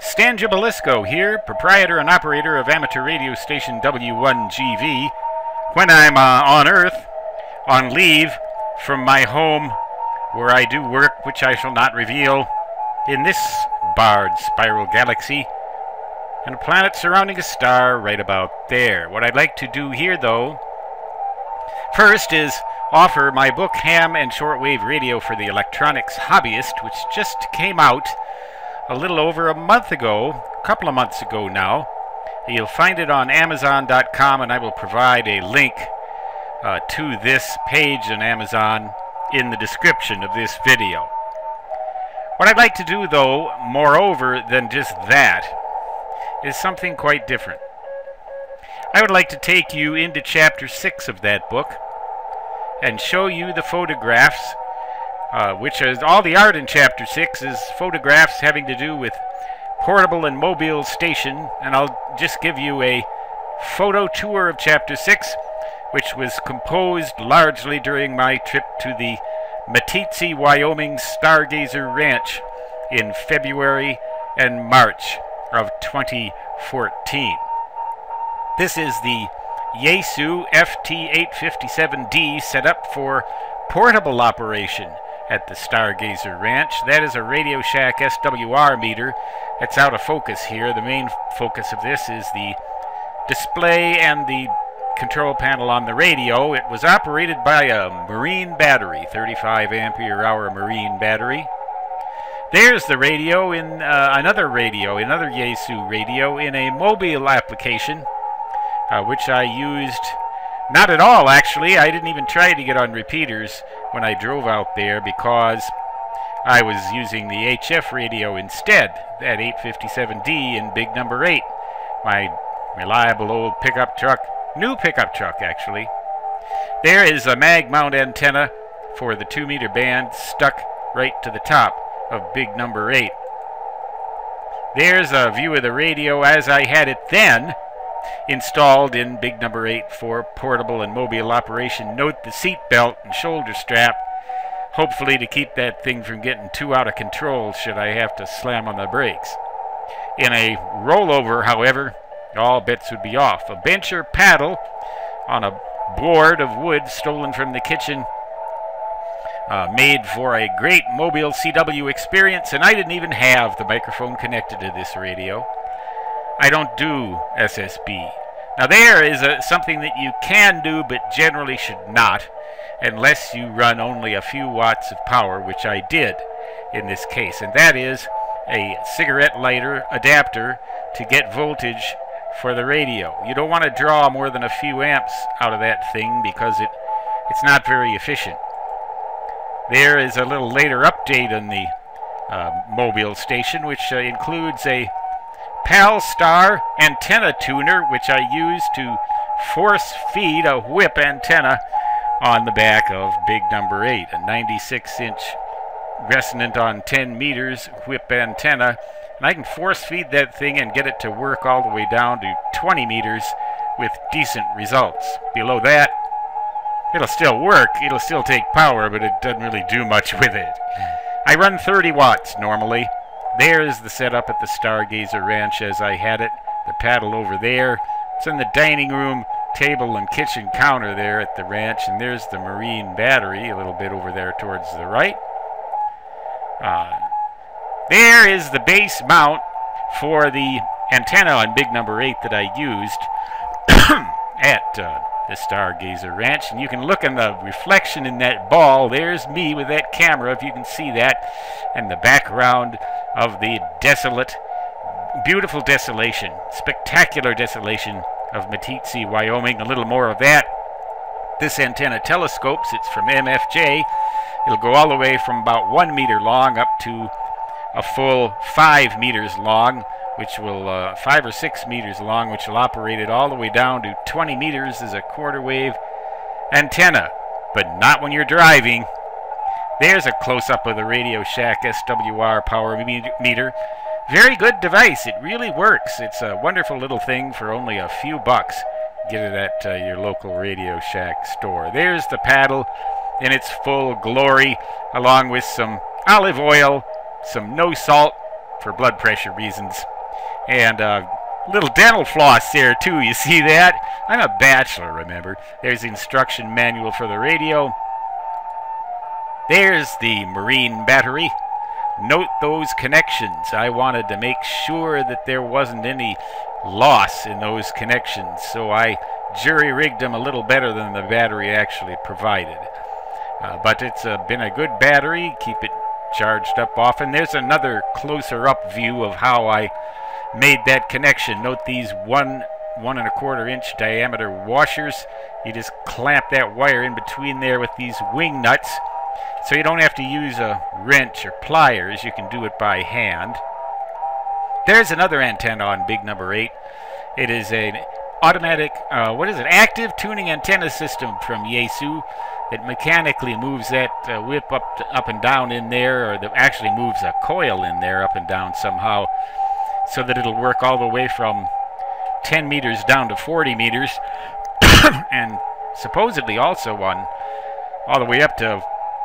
Stan Gibilisco here, proprietor and operator of amateur radio station W1GV. When I'm on Earth, on leave from my home where I do work, which I shall not reveal, in this barred spiral galaxy, and a planet surrounding a star right about there. What I'd like to do here, though, first is offer my book, Ham and Shortwave Radio for the Electronics Hobbyist, which just came out a little over a month ago, a couple of months ago now. You'll find it on Amazon.com, and I will provide a link to this page on Amazon in the description of this video. What I'd like to do, though, moreover than just that, is something quite different. I would like to take you into Chapter 6 of that book and show you the photographs, which is all the art in Chapter 6 is photographs having to do with portable and mobile station, and I'll just give you a photo tour of Chapter 6, which was composed largely during my trip to the Meeteetse, Wyoming Stargazer Ranch in February and March of 2014. This is the Yaesu FT857D set up for portable operation at the Stargazer Ranch. That is a Radio Shack SWR meter. It's out of focus here. The main focus of this is the display and the control panel on the radio. It was operated by a marine battery, 35 ampere hour marine battery. There's the radio in another Yaesu radio in a mobile application, which I used not at all, actually. I didn't even try to get on repeaters when I drove out there because I was using the HF radio instead, that 857D in big number 8, my reliable old pickup truck, new pickup truck actually. There is a mag mount antenna for the 2-meter band stuck right to the top of big number 8. There's a view of the radio as I had it then, installed in big number 8 for portable and mobile operation. Note the seat belt and shoulder strap, hopefully to keep that thing from getting too out of control should I have to slam on the brakes. In a rollover, however, all bets would be off. A bencher paddle on a board of wood stolen from the kitchen, made for a great mobile CW experience, and I didn't even have the microphone connected to this radio. I don't do SSB. Now there is something that you can do but generally should not, unless you run only a few watts of power, which I did in this case, and that is a cigarette lighter adapter to get voltage for the radio. You don't want to draw more than a few amps out of that thing because it's not very efficient. There is a little later update on the mobile station, which includes a PAL-STAR antenna tuner, which I use to force feed a whip antenna on the back of big number 8, a 96-inch resonant on 10 meters whip antenna, and I can force feed that thing and get it to work all the way down to 20 meters with decent results. Below that, it'll still work, it'll still take power, but it doesn't really do much with it. I run 30 watts normally. There's the setup at the Stargazer Ranch as I had it. The paddle over there. It's in the dining room, table, and kitchen counter there at the ranch. And there's the marine battery a little bit over there towards the right. There is the base mount for the antenna on big number 8 that I used at the Stargazer Ranch, and you can look in the reflection in that ball. There's me with that camera, if you can see that, and the background of the desolate, beautiful desolation, spectacular desolation of Meeteetse, Wyoming. A little more of that. This antenna telescopes. It's from MFJ. It'll go all the way from about 1 meter long up to a full 5 meters long, which will 5 or 6 meters long, which will operate it all the way down to 20 meters as a quarter wave antenna, but not when you're driving. There's a close-up of the Radio Shack SWR power meter. Very good device. It really works. It's a wonderful little thing for only a few bucks. Get it at your local Radio Shack store. There's the paddle in its full glory, along with some olive oil, some no salt for blood pressure reasons. And little dental floss there too, you see that? I'm a bachelor, remember. There's the instruction manual for the radio. There's the marine battery. Note those connections. I wanted to make sure that there wasn't any loss in those connections, so I jury-rigged them a little better than the battery actually provided. But it's been a good battery. Keep it charged up often. There's another closer-up view of how I made that connection. Note these 1 1¼ inch diameter washers. You just clamp that wire in between there with these wing nuts, so you don't have to use a wrench or pliers. You can do it by hand. There's another antenna on big number 8. It is an automatic, active tuning antenna system from Yaesu. It mechanically moves that whip up and down in there, or that actually moves a coil in there up and down somehow, so that it'll work all the way from 10 meters down to 40 meters, and supposedly also all the way up to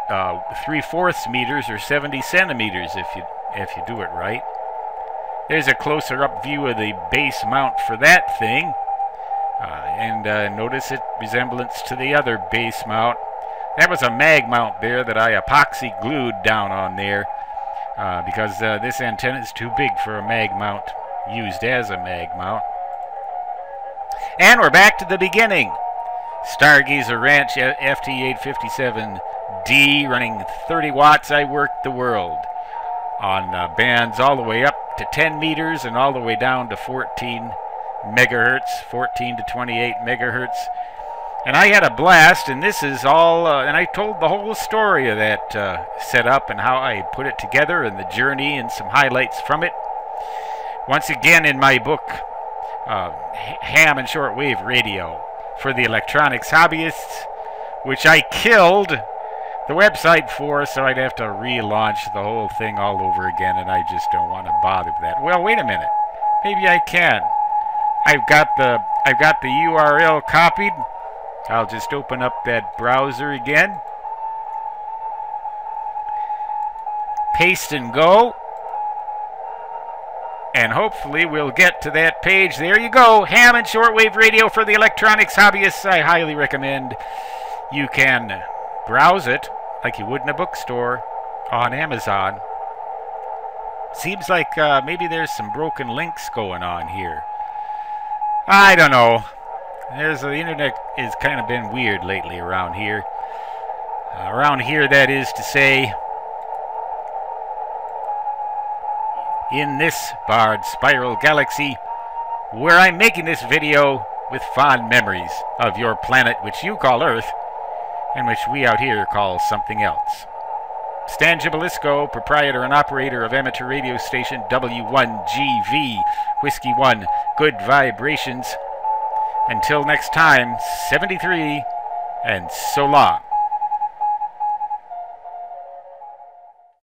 3/4 meters or 70 centimeters if you do it right. There's a closer up view of the base mount for that thing, and notice its resemblance to the other base mount. That was a mag mount there that I epoxy glued down on there, because this antenna is too big for a mag mount used as a mag mount. And we're back to the beginning. Stargazer Ranch FT857D running 30 watts. I worked the world on bands all the way up to 10 meters and all the way down to 14 megahertz, 14 to 28 megahertz. And I had a blast, and this is all, and I told the whole story of that setup and how I put it together and the journey and some highlights from it. Once again in my book, Ham and Shortwave Radio for the Electronics Hobbyists, which I killed the website for, so I'd have to relaunch the whole thing all over again, and I just don't want to bother with that. Well, wait a minute. Maybe I can. I've got the URL copied. I'll just open up that browser again. Paste and go. And hopefully we'll get to that page. There you go. Ham and Shortwave Radio for the Electronics Hobbyists. I highly recommend you can browse it like you would in a bookstore on Amazon. Seems like maybe there's some broken links going on here. I don't know. The internet has kind of been weird lately around here. Around here, that is to say, in this barred spiral galaxy, where I'm making this video with fond memories of your planet, which you call Earth, and which we out here call something else. Stan Gibilisco, proprietor and operator of amateur radio station W1GV, Whiskey 1, good vibrations. Until next time, 73, and so long.